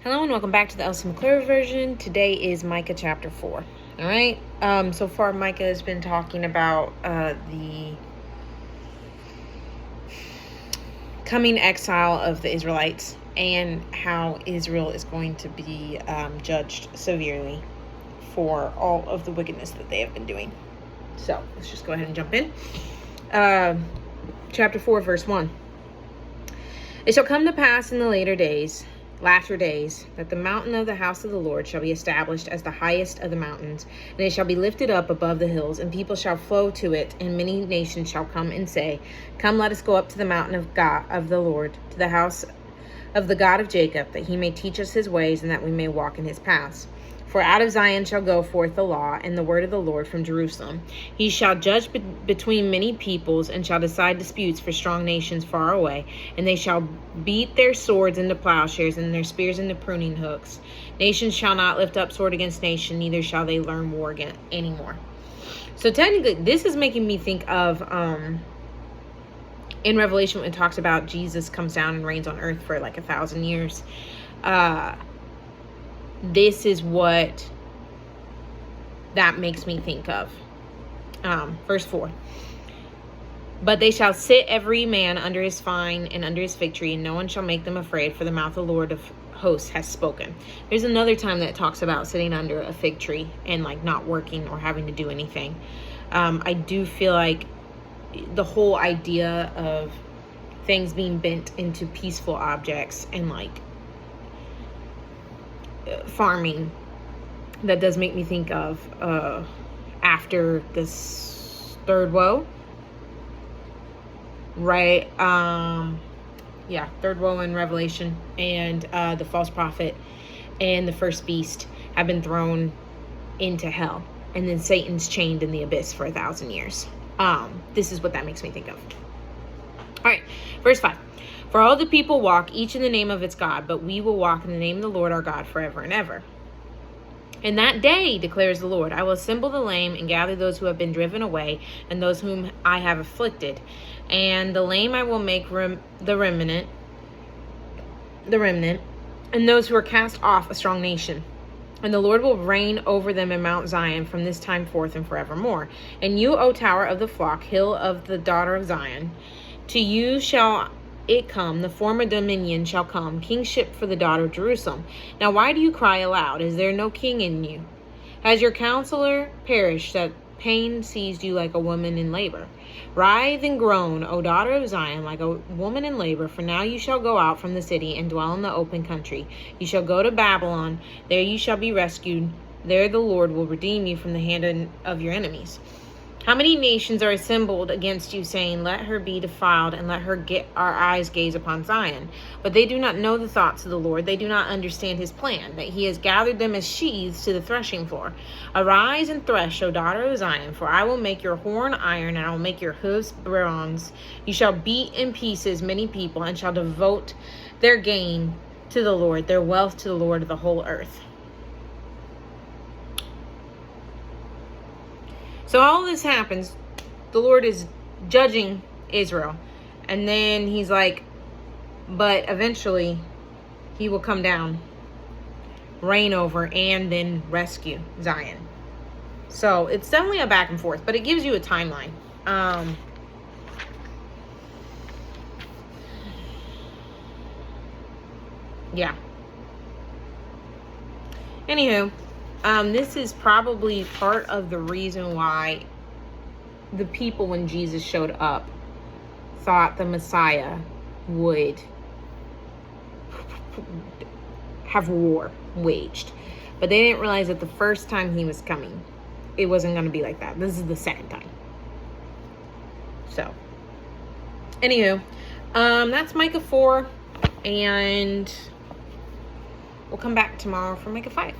Hello and welcome back to the Elsie version. Today is Micah chapter 4. All right. So far, Micah has been talking about the coming exile of the Israelites and how Israel is going to be judged severely for all of the wickedness that they have been doing. So let's just go ahead and jump in. Chapter 4, verse 1. It shall come to pass in the latter days, that the mountain of the house of the Lord shall be established as the highest of the mountains, and it shall be lifted up above the hills, and people shall flow to it, and many nations shall come and say, Come, let us go up to the mountain of God, of the Lord, to the house of the God of Jacob, that he may teach us his ways, and that we may walk in his paths. For out of Zion shall go forth the law and the word of the Lord from Jerusalem. He shall judge between many peoples, and shall decide disputes for strong nations far away. And they shall beat their swords into plowshares, and their spears into pruning hooks. Nations shall not lift up sword against nation, neither shall they learn war again anymore. So technically, this is making me think of in Revelation when it talks about Jesus comes down and reigns on earth for like 1,000 years. This is what that makes me think of. Verse 4. But they shall sit every man under his vine and under his fig tree, and no one shall make them afraid, for the mouth of the Lord of hosts has spoken. There's another time that it talks about sitting under a fig tree and like not working or having to do anything. I do feel like the whole idea of things being bent into peaceful objects and like farming, that does make me think of after this third woe, right? Third woe in Revelation, and the false prophet and the first beast have been thrown into hell, and then Satan's chained in the abyss for 1,000 years. This is what that makes me think of. All right, verse 5. For all the people walk, each in the name of its God, but we will walk in the name of the Lord our God forever and ever. In that day, declares the Lord, I will assemble the lame and gather those who have been driven away and those whom I have afflicted. And the lame I will make the remnant, and those who are cast off a strong nation. And the Lord will reign over them in Mount Zion from this time forth and forevermore. And you, O tower of the flock, hill of the daughter of Zion, to you shall it come, the former dominion shall come, kingship for the daughter of Jerusalem. Now why do you cry aloud? Is there no king in you? Has your counselor perished, that pain seized you like a woman in labor? Writhe and groan, O daughter of Zion, like a woman in labor, for now you shall go out from the city and dwell in the open country. You shall go to Babylon, there you shall be rescued. There the Lord will redeem you from the hand of your enemies. How many nations are assembled against you, saying, Let her be defiled, and let her get our eyes gaze upon Zion? But they do not know the thoughts of the Lord. They do not understand his plan, that he has gathered them as sheaves to the threshing floor. Arise and thresh, O daughter of Zion, for I will make your horn iron, and I will make your hoofs bronze. You shall beat in pieces many people, and shall devote their gain to the Lord, their wealth to the Lord of the whole earth. So all this happens, the Lord is judging Israel. And then he's like, but eventually he will come down, reign over, and then rescue Zion. So it's definitely a back and forth, but it gives you a timeline. Yeah. Anywho. This is probably part of the reason why the people, when Jesus showed up, thought the Messiah would have war waged. But they didn't realize that the first time he was coming, it wasn't going to be like that. This is the second time. So, anywho, that's Micah 4, and we'll come back tomorrow for Micah 5.